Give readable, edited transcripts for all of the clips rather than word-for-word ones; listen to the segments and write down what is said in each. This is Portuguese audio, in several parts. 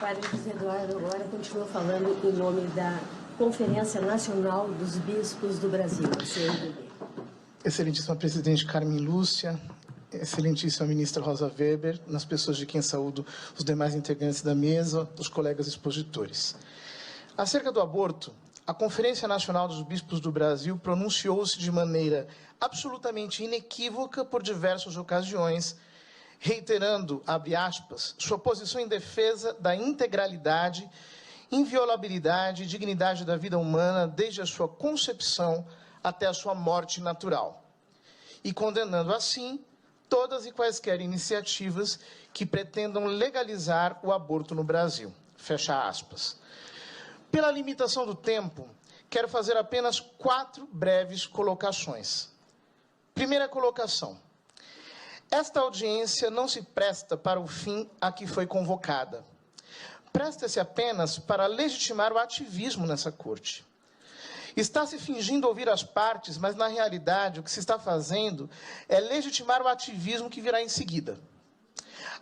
Padre José Eduardo agora continua falando em nome da Conferência Nacional dos Bispos do Brasil, a CNBB. Excelentíssima Presidente Carmen Lúcia, excelentíssima Ministra Rosa Weber, nas pessoas de quem saúdo os demais integrantes da mesa, os colegas expositores. Acerca do aborto, a Conferência Nacional dos Bispos do Brasil pronunciou-se de maneira absolutamente inequívoca por diversas ocasiões, reiterando, abre aspas, sua posição em defesa da integralidade, inviolabilidade e dignidade da vida humana desde a sua concepção até a sua morte natural, e condenando assim todas e quaisquer iniciativas que pretendam legalizar o aborto no Brasil. Fecha aspas. Pela limitação do tempo, quero fazer apenas 4 breves colocações. Primeira colocação. Esta audiência não se presta para o fim a que foi convocada. Presta-se apenas para legitimar o ativismo nessa corte. Está se fingindo ouvir as partes, mas, na realidade, o que se está fazendo é legitimar o ativismo que virá em seguida.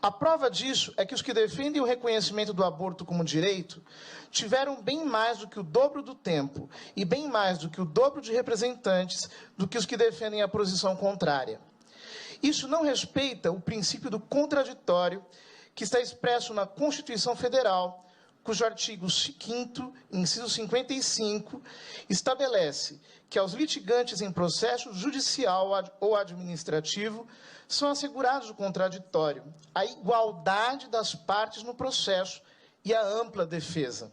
A prova disso é que os que defendem o reconhecimento do aborto como direito tiveram bem mais do que o dobro do tempo e bem mais do que o dobro de representantes do que os que defendem a posição contrária. Isso não respeita o princípio do contraditório que está expresso na Constituição Federal, cujo artigo 5º, inciso 55, estabelece que aos litigantes em processo judicial ou administrativo são assegurados o contraditório, a igualdade das partes no processo e a ampla defesa.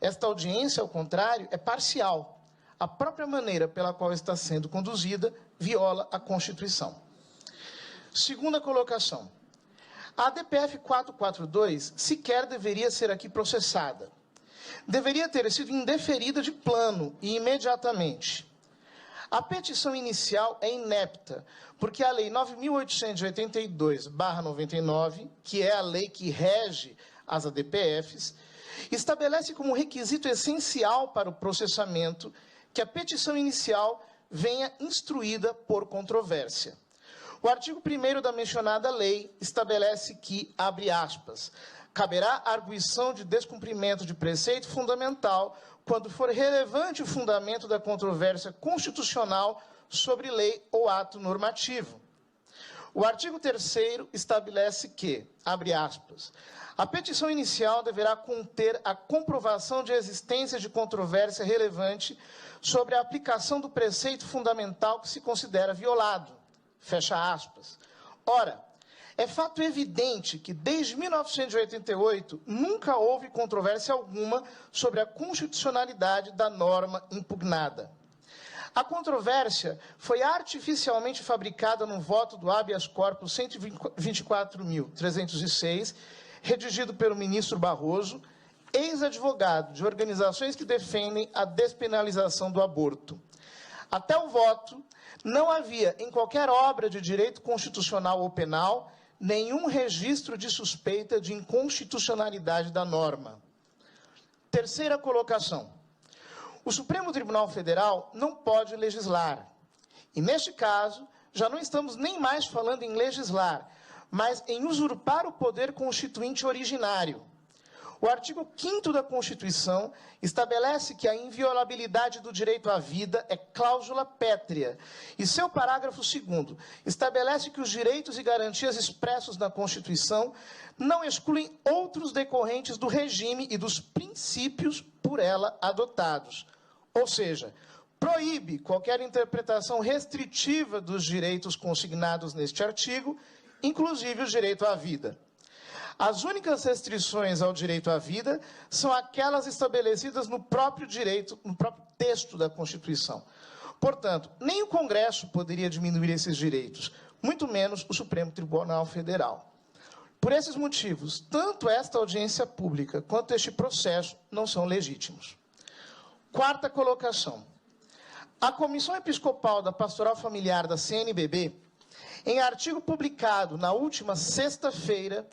Esta audiência, ao contrário, é parcial. A própria maneira pela qual está sendo conduzida viola a Constituição. Segunda colocação. A ADPF 442 sequer deveria ser aqui processada. Deveria ter sido indeferida de plano e imediatamente. A petição inicial é inepta, porque a Lei 9.882/99, que é a lei que rege as ADPFs, estabelece como requisito essencial para o processamento que a petição inicial venha instruída por controvérsia. O artigo 1º da mencionada lei estabelece que, abre aspas, caberá arguição de descumprimento de preceito fundamental quando for relevante o fundamento da controvérsia constitucional sobre lei ou ato normativo. O artigo 3º estabelece que, abre aspas, a petição inicial deverá conter a comprovação de existência de controvérsia relevante sobre a aplicação do preceito fundamental que se considera violado. Fecha aspas. Ora, é fato evidente que desde 1988 nunca houve controvérsia alguma sobre a constitucionalidade da norma impugnada. A controvérsia foi artificialmente fabricada no voto do habeas corpus 124.306, redigido pelo ministro Barroso, ex-advogado de organizações que defendem a despenalização do aborto. Até o voto, não havia, em qualquer obra de direito constitucional ou penal, nenhum registro de suspeita de inconstitucionalidade da norma. Terceira colocação. O Supremo Tribunal Federal não pode legislar. E, neste caso, já não estamos nem mais falando em legislar, mas em usurpar o poder constituinte originário. O artigo 5º da Constituição estabelece que a inviolabilidade do direito à vida é cláusula pétrea, e seu parágrafo 2º estabelece que os direitos e garantias expressos na Constituição não excluem outros decorrentes do regime e dos princípios por ela adotados. Ou seja, proíbe qualquer interpretação restritiva dos direitos consignados neste artigo, inclusive o direito à vida. As únicas restrições ao direito à vida são aquelas estabelecidas no próprio direito, no próprio texto da Constituição. Portanto, nem o Congresso poderia diminuir esses direitos, muito menos o Supremo Tribunal Federal. Por esses motivos, tanto esta audiência pública quanto este processo não são legítimos. Quarta colocação. A Comissão Episcopal da Pastoral Familiar da CNBB, em artigo publicado na última sexta-feira,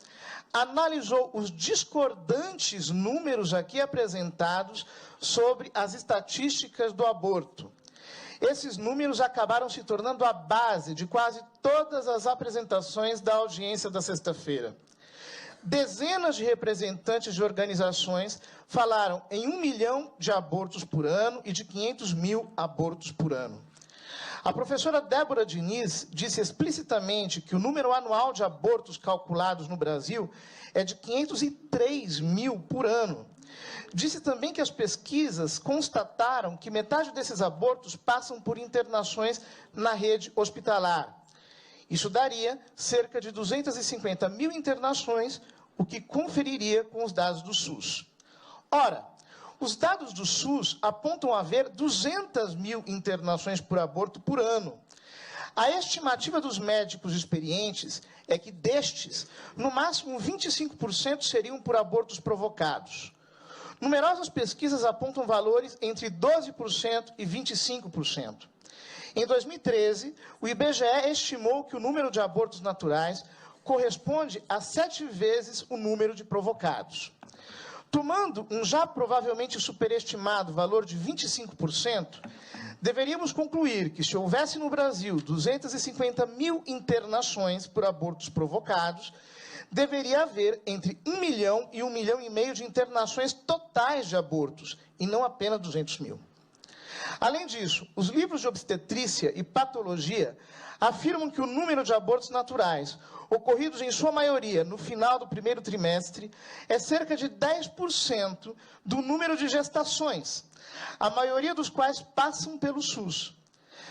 analisou os discordantes números aqui apresentados sobre as estatísticas do aborto. Esses números acabaram se tornando a base de quase todas as apresentações da audiência da sexta-feira. Dezenas de representantes de organizações falaram em 1 milhão de abortos por ano e de 500 mil abortos por ano. A professora Débora Diniz disse explicitamente que o número anual de abortos calculados no Brasil é de 503 mil por ano. Disse também que as pesquisas constataram que metade desses abortos passam por internações na rede hospitalar. Isso daria cerca de 250 mil internações, o que conferiria com os dados do SUS. Ora, os dados do SUS apontam haver 200 mil internações por aborto por ano. A estimativa dos médicos experientes é que destes, no máximo 25% seriam por abortos provocados. Numerosas pesquisas apontam valores entre 12% e 25%. Em 2013, o IBGE estimou que o número de abortos naturais corresponde a 7 vezes o número de provocados. Tomando um já provavelmente superestimado valor de 25%, deveríamos concluir que, se houvesse no Brasil 250 mil internações por abortos provocados, deveria haver entre 1 milhão e 1,5 milhão de internações totais de abortos, e não apenas 200 mil. Além disso, os livros de obstetrícia e patologia afirmam que o número de abortos naturais, ocorridos em sua maioria no final do primeiro trimestre, é cerca de 10% do número de gestações, a maioria dos quais passam pelo SUS.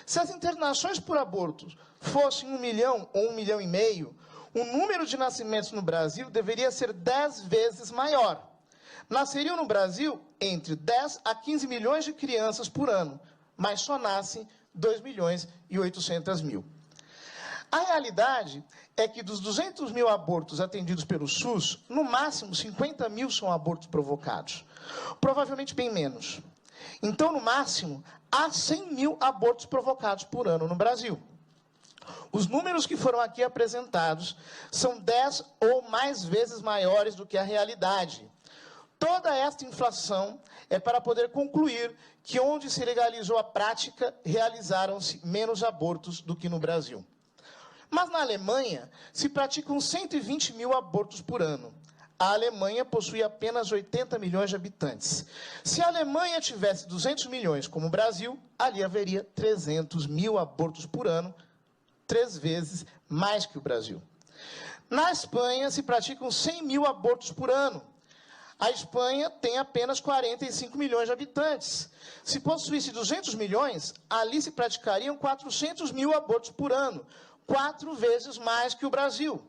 Se as internações por aborto fossem 1 milhão ou 1,5 milhão, o número de nascimentos no Brasil deveria ser 10 vezes maior. Nasceriam no Brasil entre 10 a 15 milhões de crianças por ano, mas só nascem 2 milhões e 800 mil. A realidade é que dos 200 mil abortos atendidos pelo SUS, no máximo 50 mil são abortos provocados. Provavelmente bem menos. Então, no máximo, há 100 mil abortos provocados por ano no Brasil. Os números que foram aqui apresentados são 10 ou mais vezes maiores do que a realidade. Toda esta inflação é para poder concluir que onde se legalizou a prática, realizaram-se menos abortos do que no Brasil. Mas na Alemanha, se praticam 120 mil abortos por ano. A Alemanha possui apenas 80 milhões de habitantes. Se a Alemanha tivesse 200 milhões, como o Brasil, ali haveria 300 mil abortos por ano, 3 vezes mais que o Brasil. Na Espanha, se praticam 100 mil abortos por ano. A Espanha tem apenas 45 milhões de habitantes. Se possuísse 200 milhões, ali se praticariam 400 mil abortos por ano, 4 vezes mais que o Brasil.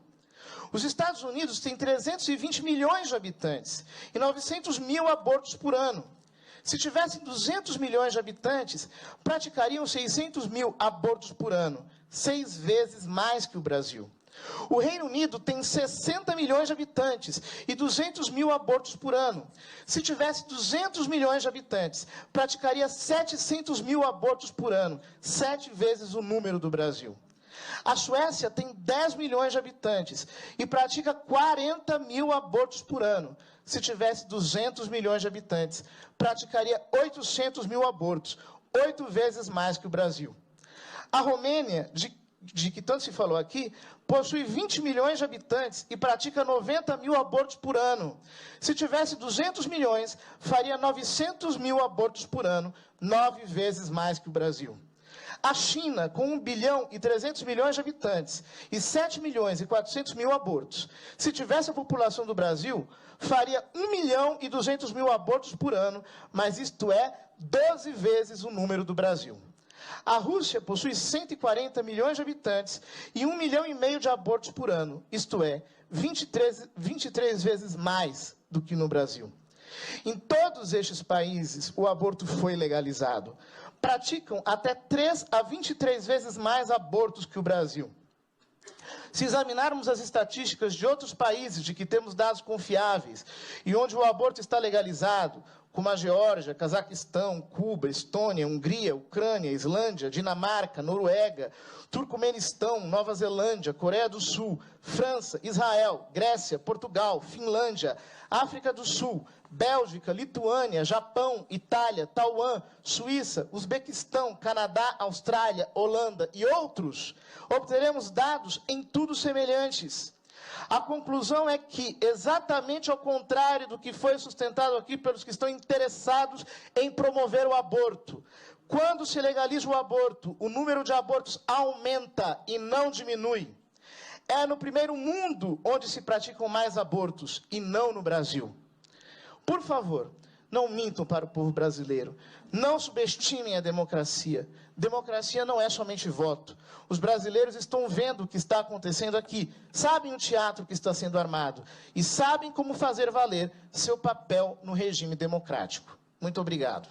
Os Estados Unidos têm 320 milhões de habitantes e 900 mil abortos por ano. Se tivessem 200 milhões de habitantes, praticariam 600 mil abortos por ano, 6 vezes mais que o Brasil. O Reino Unido tem 60 milhões de habitantes e 200 mil abortos por ano. Se tivesse 200 milhões de habitantes, praticaria 700 mil abortos por ano, 7 vezes o número do Brasil. A Suécia tem 10 milhões de habitantes e pratica 40 mil abortos por ano. Se tivesse 200 milhões de habitantes, praticaria 800 mil abortos, 8 vezes mais que o Brasil. A Romênia, de que tanto se falou aqui, possui 20 milhões de habitantes e pratica 90 mil abortos por ano. Se tivesse 200 milhões, faria 900 mil abortos por ano, 9 vezes mais que o Brasil. A China, com 1 bilhão e 300 milhões de habitantes e 7 milhões e 400 mil abortos, se tivesse a população do Brasil, faria 1 milhão e 200 mil abortos por ano, mas isto é 12 vezes o número do Brasil. A Rússia possui 140 milhões de habitantes e 1,5 milhão de abortos por ano, isto é, 23 vezes mais do que no Brasil. Em todos estes países, o aborto foi legalizado. Praticam até 3 a 23 vezes mais abortos que o Brasil. Se examinarmos as estatísticas de outros países de que temos dados confiáveis e onde o aborto está legalizado, como a Geórgia, Cazaquistão, Cuba, Estônia, Hungria, Ucrânia, Islândia, Dinamarca, Noruega, Turcomenistão, Nova Zelândia, Coreia do Sul, França, Israel, Grécia, Portugal, Finlândia, África do Sul, Bélgica, Lituânia, Japão, Itália, Taiwan, Suíça, Uzbequistão, Canadá, Austrália, Holanda e outros, obteremos dados em tudo semelhantes. A conclusão é que, exatamente ao contrário do que foi sustentado aqui pelos que estão interessados em promover o aborto, quando se legaliza o aborto, o número de abortos aumenta e não diminui. É no primeiro mundo onde se praticam mais abortos e não no Brasil. Por favor, não mintam para o povo brasileiro. Não subestimem a democracia. Democracia não é somente voto. Os brasileiros estão vendo o que está acontecendo aqui. Sabem o teatro que está sendo armado. E sabem como fazer valer seu papel no regime democrático. Muito obrigado.